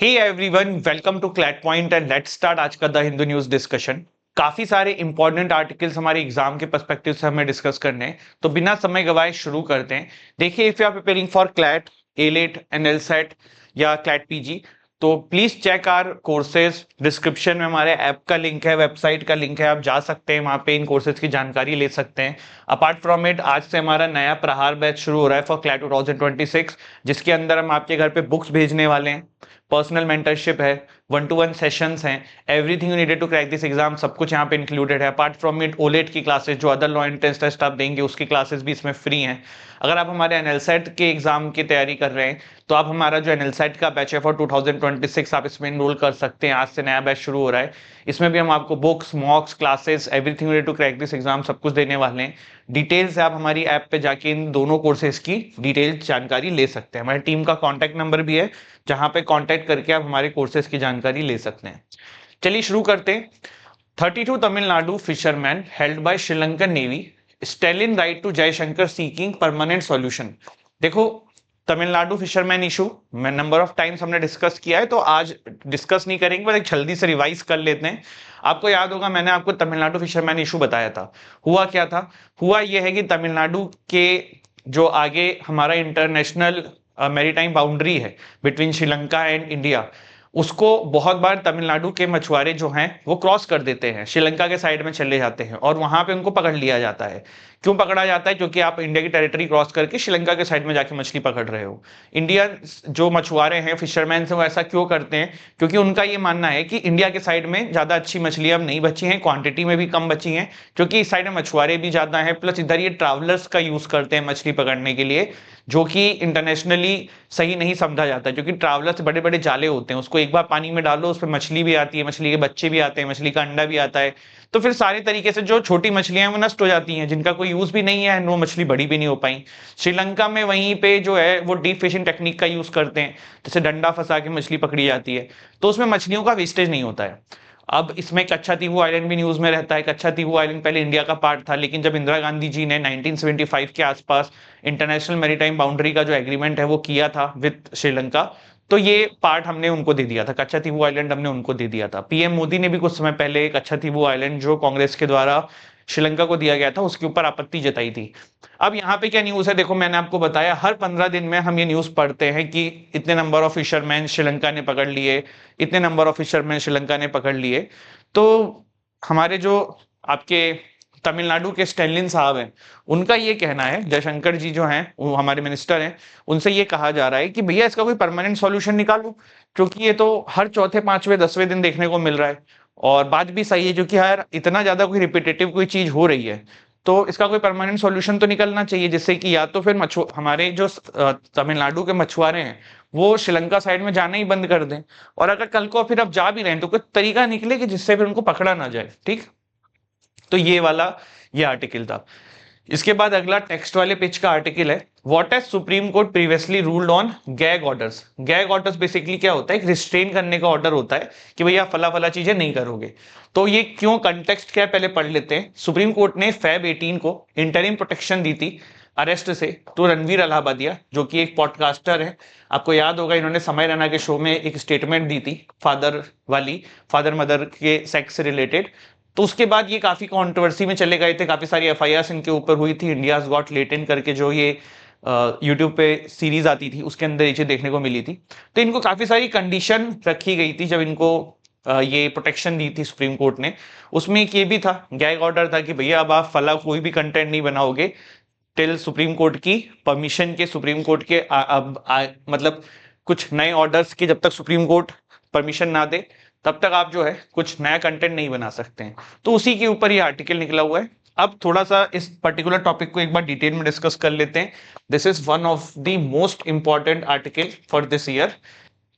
Hey everyone, welcome to CLAT Point and let's start आज का the Hindu news discussion. काफी सारे important articles हमारे एग्जाम के पर्सपेक्टिव से हमें डिस्कस करने हैं, तो बिना समय गवाए शुरू करते हैं। देखिए, if you are preparing for CLAT, AILET and LSAT या क्लैट पीजी, तो please check our courses. Description में हमारे ऐप का लिंक है, वेबसाइट का लिंक है, आप जा सकते हैं, वहां पे इन कोर्सेज की जानकारी ले सकते हैं। अपार्ट फ्रॉम इट, आज से हमारा नया प्रहार बैच शुरू हो रहा है फॉर क्लैट 2026, जिसके अंदर हम आपके घर पे बुक्स भेजने वाले हैं, पर्सनल मेंटरशिप है, 1-to-1 सेशंस हैं, everything you needed to crack this exam, सब कुछ यहाँ पे इंक्लूडेड है। अपार्ट फ्रॉम इट, ओलेट की क्लासेस, जो अदर लॉ एंट्रेंस टेस्ट आप देंगे, उसकी क्लासेस भी इसमें फ्री हैं। अगर आप हमारे एनएलसेट के एग्जाम की तैयारी कर रहे हैं, तो आप हमारा जो एनएलसेट का बैच है फॉर 2026, आप इसमें इनरोल कर सकते हैं। आज से नया बैच शुरू हो रहा है, इसमें भी हम आपको books, mocks, classes, everything you need to crack this exam, सब कुछ देने वाले हैं। डिटेल्स आप हमारी ऐप पे जाके इन दोनों कोर्सेज की डिटेल जानकारी ले सकते हैं। हमारी टीम का कॉन्टैक्ट नंबर भी है, जहां पे कांटेक्ट करके आप हमारे कोर्सेज की जानकारी ले सकते हैं। चलिए शुरू करते हैं। 32 Tamil Nadu fisherman held by Sri Lankan navy Stalin right to Jaishankar seeking permanent solution. देखो, तमिलनाडु फिशरमैन इशू में नंबर ऑफ टाइम्स हमने डिस्कस किया है, तो आज डिस्कस नहीं करेंगे, बस एक जल्दी से रिवाइज कर लेते हैं। आपको याद होगा, मैंने आपको तमिलनाडु फिशरमैन इशू बताया था। हुआ क्या था? हुआ यह है कि तमिलनाडु के जो आगे हमारा इंटरनेशनल मैरीटाइम बाउंड्री है बिटवीन श्रीलंका एंड इंडिया, उसको बहुत बार तमिलनाडु के मछुआरे जो हैं वो क्रॉस कर देते हैं, श्रीलंका के साइड में चले जाते हैं और वहां पे उनको पकड़ लिया जाता है। क्यों पकड़ा जाता है? क्योंकि आप इंडिया की टेरिटरी क्रॉस करके श्रीलंका के साइड में जाके मछली पकड़ रहे हो। इंडिया जो मछुआरे हैं, फिशरमैन से, वो ऐसा क्यों करते हैं? क्योंकि उनका ये मानना है कि इंडिया के साइड में ज्यादा अच्छी मछलियां अब नहीं बची हैं, क्वांटिटी में भी कम बची हैं, क्योंकि इस साइड में मछुआरे भी ज्यादा हैं, प्लस इधर ये ट्रैवलर्स का यूज करते हैं मछली पकड़ने के लिए, जो कि इंटरनेशनली सही नहीं समझा जाता, क्योंकि ट्रैवलर्स बड़े बड़े जाले होते हैं, उसको एक बार पानी में डालो, उस पर मछली भी आती है, मछली के बच्चे भी आते हैं, मछली का अंडा भी आता है, तो फिर सारे तरीके से जो छोटी मछलियां हैं वो नष्ट हो जाती हैं, जिनका कोई यूज भी नहीं है, वो मछली बड़ी भी नहीं हो पाई। श्रीलंका में वहीं पे जो है वो डीप फिशिंग टेक्निक का यूज करते हैं, जैसे डंडा फंसा के मछली पकड़ी जाती है, तो उसमें मछलियों का वेस्टेज नहीं होता है। अब इसमें कच्छातीवू आइलैंड भी न्यूज में रहता है। कच्छातीवू आइलैंड पहले इंडिया का पार्ट था, लेकिन जब इंदिरा गांधी जी ने 1975 के आसपास इंटरनेशनल मैरीटाइम बाउंड्री का जो एग्रीमेंट है वो किया था विद श्रीलंका, तो ये पार्ट हमने उनको दे दिया था, कच्छातीवू आइलैंड हमने उनको दे दिया था। पीएम मोदी ने भी कुछ समय पहले कच्छातीवू आइलैंड, जो कांग्रेस के द्वारा श्रीलंका को दिया गया था, उसके ऊपर आपत्ति जताई थी। अब यहाँ पे क्या न्यूज है? देखो, मैंने आपको बताया हर 15 दिन में हम ये न्यूज पढ़ते हैं कि इतने नंबर ऑफ फिशरमैन श्रीलंका ने पकड़ लिए, इतने नंबर ऑफ फिशरमैन श्रीलंका ने पकड़ लिए। तो हमारे जो आपके तमिलनाडु के स्टेलिन साहब हैं, उनका ये कहना है, जयशंकर जी जो हैं वो हमारे मिनिस्टर हैं, उनसे ये कहा जा रहा है कि भैया इसका कोई परमानेंट सॉल्यूशन निकालो, क्योंकि ये तो हर चौथे, पांचवें, 10वें दिन देखने को मिल रहा है। और बात भी सही है, क्योंकि यार इतना ज्यादा कोई रिपीटेटिव कोई चीज हो रही है, तो इसका कोई परमानेंट सॉल्यूशन तो निकलना चाहिए, जिससे कि या तो फिर हमारे जो तमिलनाडु के मछुआरे हैं वो श्रीलंका साइड में जाना ही बंद कर दें, और अगर कल को फिर अब जा भी रहे हैं तो कोई तरीका निकले कि जिससे फिर उनको पकड़ा ना जाए। ठीक, तो ये वाला ये आर्टिकल था। इसके बाद अगला टेक्स्ट वाले पेज का आर्टिकल है, what has supreme court previously ruled on gag orders. Gag orders basically क्या होता है? एक रिस्ट्रेन करने का ऑर्डर होता है कि भैया फला फला चीजें नहीं करोगे। तो ये क्यों, कंटेक्स्ट क्या है, पहले पढ़ लेते हैं। सुप्रीम कोर्ट ने फेब 18 को इंटरिम प्रोटेक्शन दी थी अरेस्ट से तो रणवीर अलाहाबादिया, जो कि एक पॉडकास्टर है, आपको याद होगा इन्होंने समय रैना के शो में एक स्टेटमेंट दी थी फादर वाली, फादर मदर के सेक्स से रिलेटेड। तो उसके बाद ये काफी कंट्रोवर्सी में चले गए थे, काफी सारी एफआईआर इनके ऊपर हुई थी। इंडियाज गॉट लेटेंट करके जो ये यूट्यूब पे सीरीज आती थी, उसके अंदर ये चीज देखने को मिली थी। तो इनको काफी सारी कंडीशन रखी गई थी जब इनको ये प्रोटेक्शन दी थी सुप्रीम कोर्ट ने। उसमें एक ये भी था, गैग ऑर्डर था कि भैया अब आप फला कोई भी कंटेंट नहीं बनाओगे टिल सुप्रीम कोर्ट की परमिशन के, सुप्रीम कोर्ट के मतलब कुछ नए ऑर्डर्स के जब तक सुप्रीम कोर्ट परमिशन ना दे तब तक आप जो है कुछ नया कंटेंट नहीं बना सकते हैं। तो उसी के ऊपर ये आर्टिकल निकला हुआ है। अब थोड़ा सा इस पर्टिकुलर टॉपिक को एक बार डिटेल में डिस्कस कर लेते हैं। This is one of the most important article for this year,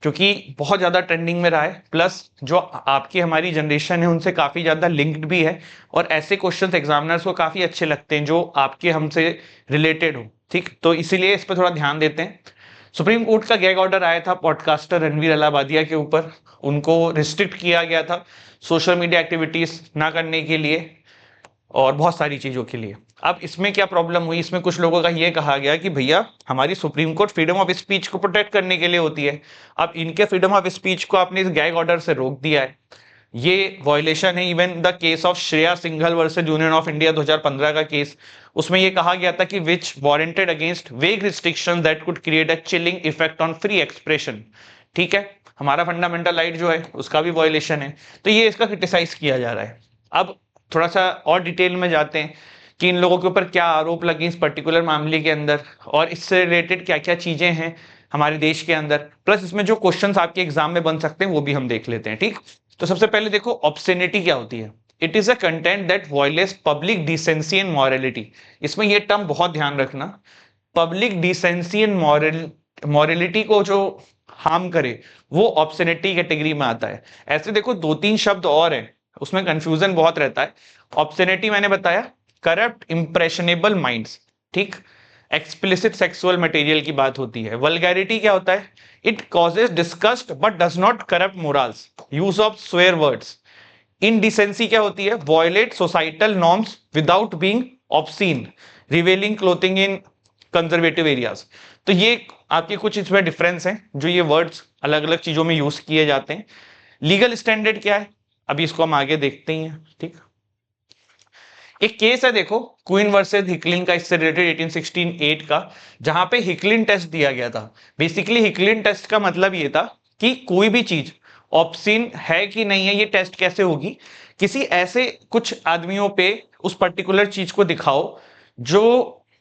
क्योंकि बहुत ज्यादा ट्रेंडिंग में रहा है, प्लस जो आपकी हमारी जनरेशन है उनसे काफी ज्यादा लिंक्ड भी है, और ऐसे क्वेश्चंस एग्जामिनर्स को काफी अच्छे लगते हैं जो आपके हमसे रिलेटेड हो। ठीक, तो इसीलिए इस पर थोड़ा ध्यान देते हैं। सुप्रीम कोर्ट का गैग ऑर्डर आया था पॉडकास्टर रणवीर अलाहाबादिया के ऊपर, उनको रिस्ट्रिक्ट किया गया था सोशल मीडिया एक्टिविटीज ना करने के लिए और बहुत सारी चीजों के लिए। अब इसमें क्या प्रॉब्लम हुई, इसमें कुछ लोगों का ये कहा गया कि भैया हमारी supreme court freedom of speech को प्रोटेक्ट करने के लिए होती है, अब इनके फ्रीडम ऑफ स्पीच को आपने इस गैग ऑर्डर से रोक दिया है, ये वॉयलेशन है। Even the case of Shreya Singhal versus union of India 2015 का केस, उसमें ये कहा गया था कि विच वारंटेड अगेंस्ट वेग restriction that could create a chilling effect on free expression. ठीक है, हमारा फंडामेंटल राइट जो है उसका भी वॉयलेशन है, तो ये इसका क्रिटिसाइज किया जा रहा है। अब थोड़ा सा और डिटेल में जाते हैं कि इन लोगों के ऊपर क्या आरोप लगे इस पर्टिकुलर मामले के अंदर, और इससे रिलेटेड क्या क्या चीजें हैं हमारे देश के अंदर, प्लस इसमें जो क्वेश्चंस आपके एग्जाम में बन सकते हैं वो भी हम देख लेते हैं। ठीक, तो सबसे पहले देखो ऑब्ससेनिटी क्या होती है। It is a content that violets public decency and morality. इसमें ये टर्म बहुत ध्यान रखना, पब्लिक डिसेंसी एंड मॉरलिटी को जो हार्म करे वो ऑब्ससेनिटी कैटेगरी में आता है। ऐसे देखो दो तीन शब्द और हैं, उसमें कंफ्यूजन बहुत रहता है। ऑब्ससेनिटी मैंने बताया करप्ट इंप्रेशनेबल माइंड्स, ठीक, एक्सप्लिसिट सेक्सुअल मटेरियल की बात होती है। वल्गैरिटी क्या होता है, it causes disgust but does not corrupt morals, use of swear words. Indecency क्या होती है, violate societal norms without being obscene, revealing clothing in conservative areas. तो ये आपके कुछ इसमें डिफरेंस हैं, जो ये वर्ड्स अलग अलग चीजों में यूज किए जाते हैं। लीगल स्टैंडर्ड क्या है, अभी इसको हम आगे देखते ही हैं। ठीक, एक केस है देखो, क्वीन वर्सेस हिकलिन का, इससे रिलेटेड 1868 का, जहां पे हिकलिन टेस्ट दिया गया था। बेसिकली हिकलिन टेस्ट का मतलब ये था कि कोई भी चीज ऑप्शन है कि नहीं है, ये टेस्ट कैसे होगी, किसी ऐसे कुछ आदमियों पे उस पर्टिकुलर चीज को दिखाओ जो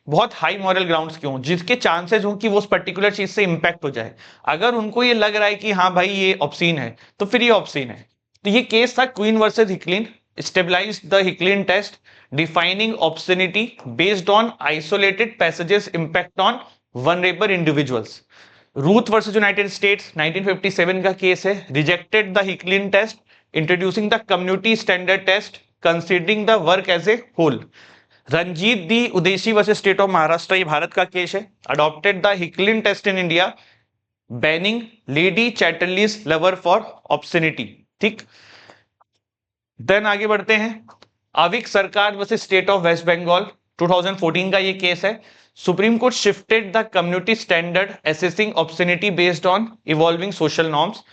बहुत हाई मॉरल ग्राउंड्स के हों, जिसके चांसेस हों कि वो उस पर्टिकुलर चीज से इंपैक्ट हो जाए। अगर उनको ये लग रहा है कि हाँ भाई ये ऑप्शन है, तो फिर ये ऑप्शन है। तो ये केस था Queen versus Hicklin, stabilize the Hicklin test, defining obscenity based on isolated passages impact on vulnerable individuals. Roth versus United States 1957 का केस है, rejected the Hicklin test, introducing the community standard test, considering the work as a whole. Ranjit D Udeshi versus state of Maharashtra, ये भारत का case है, adopted the Hicklin test in India, banning Lady Chatterley's lover for obscenity. ठीक, then आगे बढ़ते हैं, Avik Sarkar versus state of West Bengal 2014 का ये case है, supreme court shifted the community standard assessing obscenity based on evolving social norms.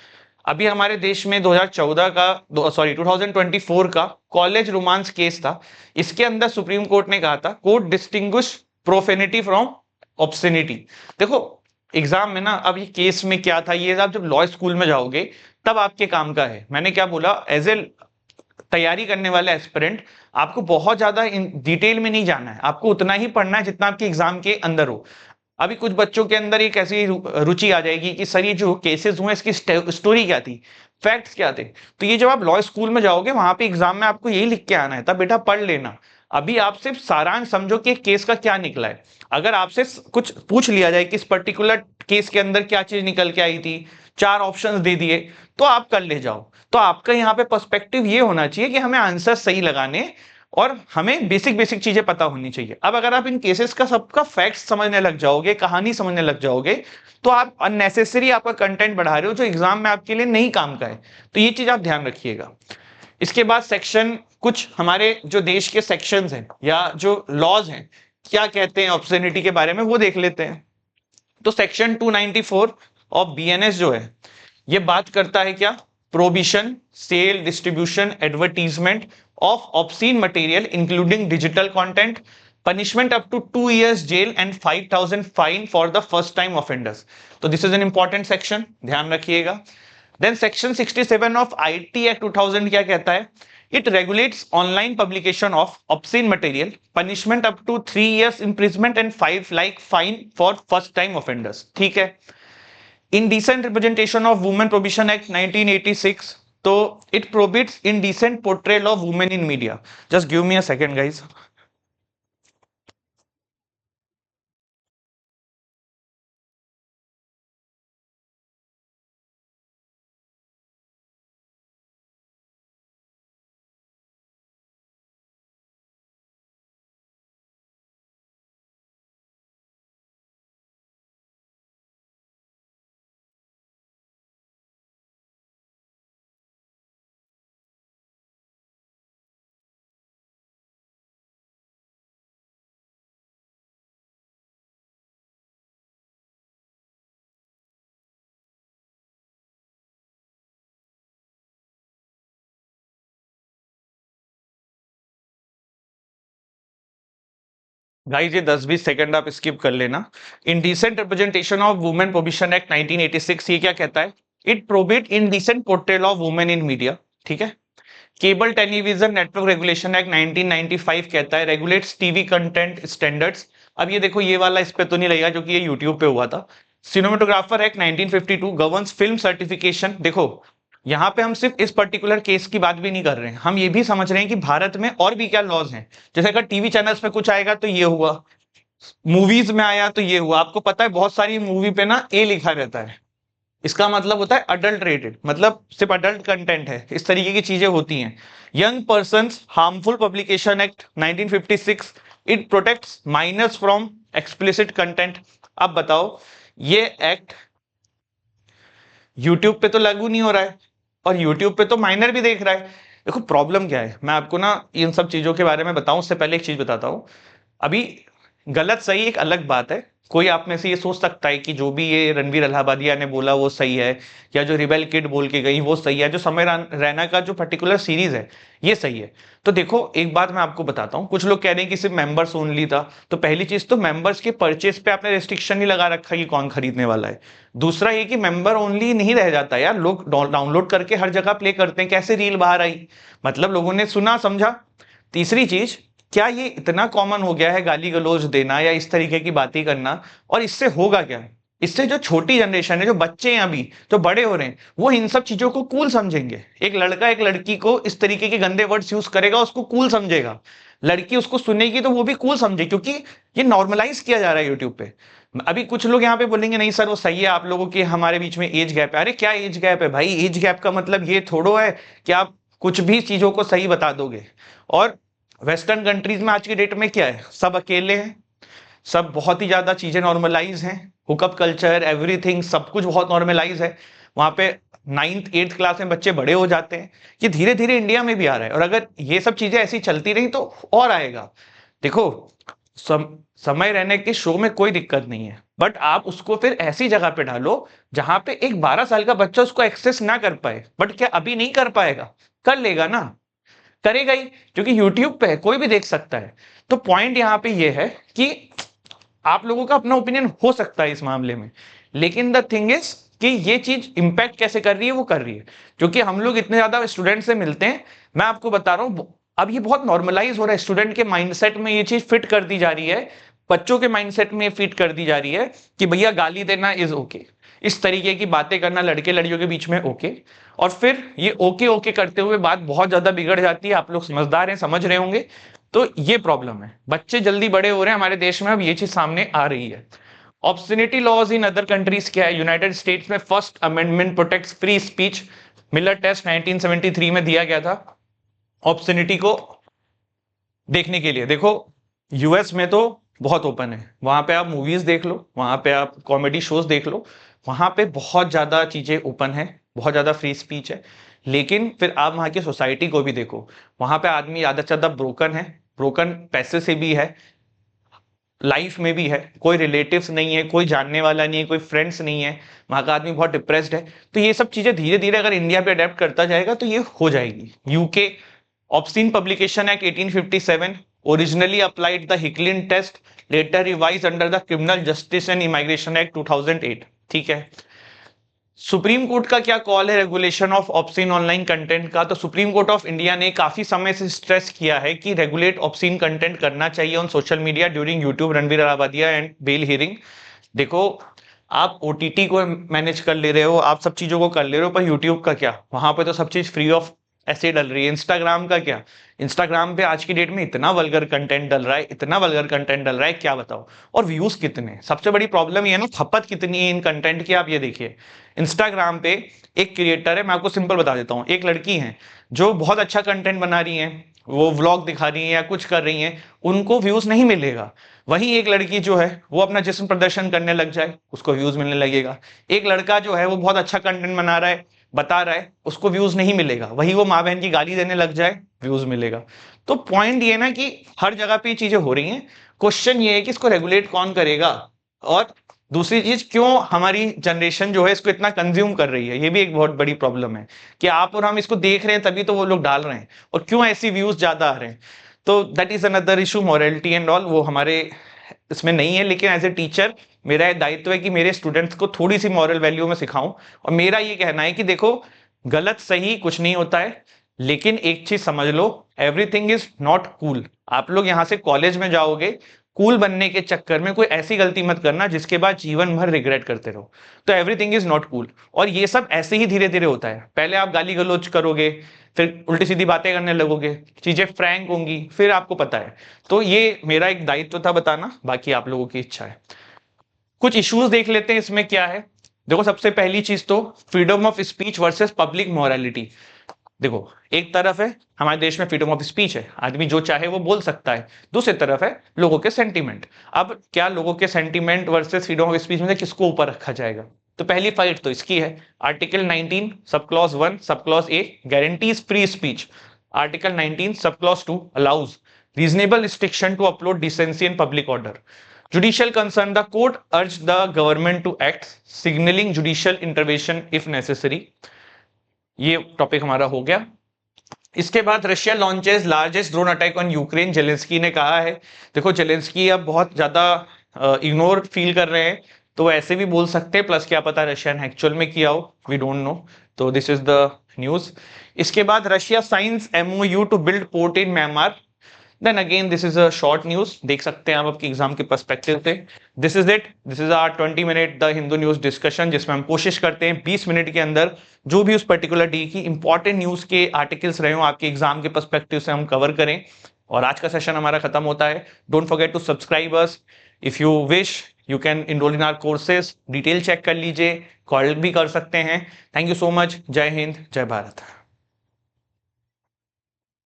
अभी हमारे देश में 2014 का सॉरी 2024 का कॉलेज रोमांस केस था, इसके अंदर सुप्रीम कोर्ट ने कहा था कोर्ट डिस्टिंग्विश प्रोफेनिटी फ्रॉम ऑब्ससेनिटी। देखो एग्जाम में ना, अब ये केस में क्या था, ये आप जब लॉ स्कूल में जाओगे तब आपके काम का है। मैंने क्या बोला, एज ए तैयारी करने वाले एस्पिरेंट आपको बहुत ज्यादा डिटेल में नहीं जाना है, आपको उतना ही पढ़ना है जितना आपके एग्जाम के अंदर हो। अभी कुछ बच्चों के अंदर एक ऐसी रुचि आ जाएगी कि सर ये जो केसेस हुए इसकी स्टोरी क्या थी, फैक्ट्स क्या थे। तो ये जब आप लॉ स्कूल में जाओगे वहां पे एग्जाम में आपको यही लिख के आना है, तब बेटा पढ़ लेना। अभी आप सिर्फ सारांश समझो कि केस का क्या निकला है। अगर आपसे कुछ पूछ लिया जाए कि इस पर्टिकुलर केस के अंदर क्या चीज निकल के आई थी, चार ऑप्शंस दे दिए, तो आप कर ले जाओ। तो आपका यहाँ पे पर्सपेक्टिव ये होना चाहिए कि हमें आंसर सही लगाने और हमें बेसिक बेसिक चीजें पता होनी चाहिए। अब अगर आप इन केसेस का सबका फैक्ट्स समझने लग जाओगे, कहानी समझने लग जाओगे, तो आप अननेसेसरी आपका कंटेंट बढ़ा रहे हो जो एग्जाम में आपके लिए नहीं काम का है। तो ये चीज आप ध्यान रखिएगा। इसके बाद सेक्शन, कुछ हमारे जो देश के सेक्शंस हैं या जो लॉज हैं क्या कहते हैं ऑब्ससेनिटी के बारे में, वो देख लेते हैं। तो सेक्शन 294 ऑफ बीएनएस जो है, ये बात करता है क्या, prohibition sale distribution advertisement of obscene material including digital content, punishment up to 2 years jail and 5,000 fine for the first time offenders. तो this is an important section, ध्यान रखिएगा। Then section 67 of IT act 2000 क्या कहता है, it regulates online publication of obscene material, punishment up to 3 years imprisonment and 5 lakh fine for first time offenders. ठीक है, indecent representation of women prohibition act 1986, so it prohibits indecent portrayal of women in media. Just give me a second guys. Guys ये 10-20 second आप skip कर लेना। Indecent representation of women provision act 1986 ये क्या कहता है? It prohibit indecent portrayal of women in media. ठीक है। Cable television network regulation act 1995 कहता है रेगुलेट्स टीवी कंटेंट स्टैंडर्ड्स। अब ये देखो, ये वाला इस पे तो नहीं लगेगा क्योंकि ये यूट्यूब पे हुआ था। Cinematographer act 1952 governs film certification. देखो, यहाँ पे हम सिर्फ इस पर्टिकुलर केस की बात भी नहीं कर रहे हैं, हम ये भी समझ रहे हैं कि भारत में और भी क्या लॉज हैं। जैसे अगर टीवी चैनल्स पे कुछ आएगा तो ये हुआ, मूवीज में आया तो ये हुआ। आपको पता है बहुत सारी मूवी पे ना ए लिखा रहता है, इसका मतलब होता है अडल्ट रेटेड, मतलब सिर्फ अडल्ट कंटेंट है, इस तरीके की चीजें होती हैं। Young person harmful publication act 1956 it protects minors from explicit content. अब बताओ, ये एक्ट यूट्यूब पे तो लागू नहीं हो रहा है और यूट्यूब पे तो माइनर भी देख रहा है। देखो प्रॉब्लम क्या है, मैं आपको ना इन सब चीजों के बारे में बताऊं उससे पहले एक चीज बताता हूं। अभी गलत सही एक अलग बात है। कोई आप में से ये सोच सकता है कि जो भी ये रणवीर अलाहाबादिया ने बोला वो सही है, या जो रिबेल किड बोल के गई वो सही है, जो समय रैना का जो पर्टिकुलर सीरीज है ये सही है। तो देखो एक बात मैं आपको बताता हूँ, कुछ लोग कह रहे हैं कि सिर्फ मेंबर्स ओनली था। तो पहली चीज तो मेंबर्स के परचेज पे आपने रेस्ट्रिक्शन नहीं लगा रखा कि कौन खरीदने वाला है। दूसरा ये कि मेंबर ओनली नहीं रह जाता यार, लोग डाउनलोड करके हर जगह प्ले करते हैं। कैसे रील बाहर आई, मतलब लोगों ने सुना समझा। तीसरी चीज, क्या ये इतना कॉमन हो गया है गाली गलौज देना या इस तरीके की बातें करना, और इससे होगा क्या? इससे जो छोटी जनरेशन है, जो बच्चे हैं अभी जो बड़े हो रहे हैं, वो इन सब चीजों को कूल समझेंगे। एक लड़का एक लड़की को इस तरीके के गंदे वर्ड्स यूज करेगा, उसको कूल समझेगा। लड़की उसको सुनेगी तो वो भी कूल समझे, क्योंकि ये नॉर्मलाइज किया जा रहा है यूट्यूब पे। अभी कुछ लोग यहाँ पे बोलेंगे नहीं सर वो सही है आप लोगों के हमारे बीच में एज गैप है। अरे क्या एज गैप है भाई? एज गैप का मतलब ये थोड़ो है कि आप कुछ भी चीजों को सही बता दोगे। और वेस्टर्न कंट्रीज में आज की डेट में क्या है, सब अकेले हैं, सब बहुत ही ज्यादा चीजें नॉर्मलाइज हैं, हुकअप कल्चर एवरीथिंग सब कुछ बहुत नॉर्मलाइज है। वहां पे 9th 8th क्लास में बच्चे बड़े हो जाते हैं। ये धीरे धीरे इंडिया में भी आ रहा है, और अगर ये सब चीजें ऐसी चलती रही तो और आएगा। देखो, समय रहने के शो में कोई दिक्कत नहीं है, बट आप उसको फिर ऐसी जगह पे डालो जहां पे एक 12 साल का बच्चा उसको एक्सेस ना कर पाए। बट क्या अभी नहीं कर पाएगा? कर लेगा ना, करेगा ही, क्योंकि यूट्यूब पे है, कोई भी देख सकता है। तो पॉइंट यहां पे ये है कि आप लोगों का अपना ओपिनियन हो सकता है इस मामले में, लेकिन द थिंग इज कि ये चीज इंपैक्ट कैसे कर रही है, वो कर रही है क्योंकि हम लोग इतने ज्यादा स्टूडेंट से मिलते हैं। मैं आपको बता रहा हूं, अब ये बहुत नॉर्मलाइज हो रहा है, स्टूडेंट के माइंडसेट में ये चीज फिट कर दी जा रही है, बच्चों के माइंडसेट में फिट कर दी जा रही है कि भैया गाली देना इज ओके, इस तरीके की बातें करना लड़के लड़कियों के बीच में ओके। और फिर ये ओके ओके करते हुए बात बहुत ज्यादा बिगड़ जाती है। आप लोग समझदार हैं, समझ रहे होंगे। तो ये प्रॉब्लम है, बच्चे जल्दी बड़े हो रहे हैं हमारे देश में, अब ये चीज सामने आ रही है। Obscenity laws in other countries क्या है? यूनाइटेड स्टेट्स में first amendment protects free speech. Miller test 1973 में दिया गया था ऑब्स्टिनिटी को देखने के लिए। देखो यूएस में तो बहुत ओपन है, वहां पे आप मूवीज देख लो, वहां पे आप कॉमेडी शोज देख लो, वहां पे बहुत ज्यादा चीजें ओपन है, बहुत ज्यादा फ्री स्पीच है। लेकिन फिर आप वहां की सोसाइटी को भी देखो, वहां पे आदमी ज्यादा से ज्यादा ब्रोकन है, ब्रोकन पैसे से भी है, लाइफ में भी है, कोई रिलेटिव्स नहीं है, कोई जानने वाला नहीं है, कोई फ्रेंड्स नहीं है, वहां का आदमी बहुत डिप्रेस्ड है। तो ये सब चीजें धीरे धीरे अगर इंडिया पे अडेप्ट करता जाएगा तो ये हो जाएगी। UK obscene publication act 1857 originally applied the Hicklin test, later revise under the criminal justice and immigration act 2008। ठीक है। सुप्रीम कोर्ट का क्या कॉल है regulation of obscene online content का? तो सुप्रीम कोर्ट ऑफ इंडिया ने काफी समय से स्ट्रेस किया है कि रेगुलेट ऑब्सीन कंटेंट करना चाहिए on social media during YouTube Ranveer Allahbadia and bail hearing. देखो, आप ओटीटी को मैनेज कर ले रहे हो, आप सब चीजों को कर ले रहे हो, पर यूट्यूब का क्या? वहां पे तो सब चीज फ्री ऑफ ऐसे डल रही है। इंस्टाग्राम का क्या? इंस्टाग्राम पे आज की डेट में इतना वल्गर कंटेंट डल रहा है, इतना वल्गर कंटेंट डल रहा है, क्या बताओ। और व्यूज कितने, सबसे बड़ी प्रॉब्लम ये है ना, खपत कितनी है इन कंटेंट की। आप ये देखिए, इंस्टाग्राम पे एक क्रिएटर है, मैं आपको सिंपल बता देता हूँ, एक लड़की है जो बहुत अच्छा कंटेंट बना रही है, वो व्लॉग दिखा रही है या कुछ कर रही है, उनको व्यूज नहीं मिलेगा। वहीं एक लड़की जो है वो अपना जिस्म प्रदर्शन करने लग जाए, उसको व्यूज मिलने लगेगा। एक लड़का जो है वो बहुत अच्छा कंटेंट बना रहा है, बता रहा है, उसको व्यूज नहीं मिलेगा। वही वो माँ बहन की गाली देने लग जाए, व्यूज मिलेगा। तो पॉइंट ये ना कि हर जगह पे ये चीजें हो रही हैं। क्वेश्चन ये है कि इसको रेगुलेट कौन करेगा, और दूसरी चीज क्यों हमारी जनरेशन जो है इसको इतना कंज्यूम कर रही है, ये भी एक बहुत बड़ी प्रॉब्लम है कि आप और हम इसको देख रहे हैं तभी तो वो लोग डाल रहे हैं, और क्यों ऐसी व्यूज ज्यादा आ रहे हैं। तो that is another issue, morality and all, वो हमारे इसमें नहीं है। लेकिन एज ए टीचर मेरा एक दायित्व है कि मेरे स्टूडेंट्स को थोड़ी सी मॉरल वैल्यू में सिखाऊं। और मेरा ये कहना है कि देखो, गलत सही कुछ नहीं होता है, लेकिन एक चीज समझ लो, एवरीथिंग इज नॉट कूल। आप लोग यहां से कॉलेज में जाओगे, कूल बनने के चक्कर में कोई ऐसी गलती मत करना जिसके बाद जीवन भर रिग्रेट करते रहो। तो एवरीथिंग इज नॉट कूल, और ये सब ऐसे ही धीरे धीरे होता है। पहले आप गाली गलौज करोगे, फिर उल्टी सीधी बातें करने लगोगे, चीजें फ्रैंक होंगी, फिर आपको पता है। तो ये मेरा एक दायित्व था बताना, बाकी आप लोगों की इच्छा है। कुछ इश्यूज देख लेते हैं इसमें क्या है। देखो, सबसे पहली चीज तो freedom of speech versus public morality. देखो, एक तरफ है हमारे देश में फ्रीडम ऑफ स्पीच है, आदमी जो चाहे वो बोल सकता है। दूसरी तरफ है लोगों के सेंटीमेंट। अब क्या लोगों के sentiment versus freedom of speech में से किसको ऊपर रखा जाएगा? तो पहली फाइट तो इसकी है। Article 19 sub clause 1 sub clause A guarantees free speech. Article 19 sub clause 2 allows reasonable restriction to upload decency and public order. Judicial concern, the court urged the government to act, signaling judicial intervention if necessary. ये topic हमारा हो गया। इसके बाद Russia launches largest drone attack on Ukraine, Zelensky ने कहा है। देखो, जेलेंस्की अब बहुत ज्यादा इग्नोर फील कर रहे हैं, तो ऐसे भी बोल सकते हैं, प्लस क्या पता रशिया ने एक्चुअल में किया हो, वी डोंट नो। तो दिस इज द न्यूज। इसके बाद Russia signs MoU to build port in Myanmar. Then again this is a short news, देख सकते हैं आप आपके एग्जाम के पर्सपेक्टिव से। This is it, this is our 20 minute the Hindu news discussion, जिसमें हम कोशिश करते हैं 20 मिनट के अंदर जो भी उस पर्टिकुलर डे की इंपॉर्टेंट न्यूज के आर्टिकल्स रहे हो आपके एग्जाम के पर्सपेक्टिव से हम कवर करें। और आज का सेशन हमारा खत्म होता है। Don't forget to subscribe us. If you wish you can enroll in our courses, detail check कर लीजिए, कॉल भी कर सकते हैं। Thank you so much. जय हिंद, जय भारत।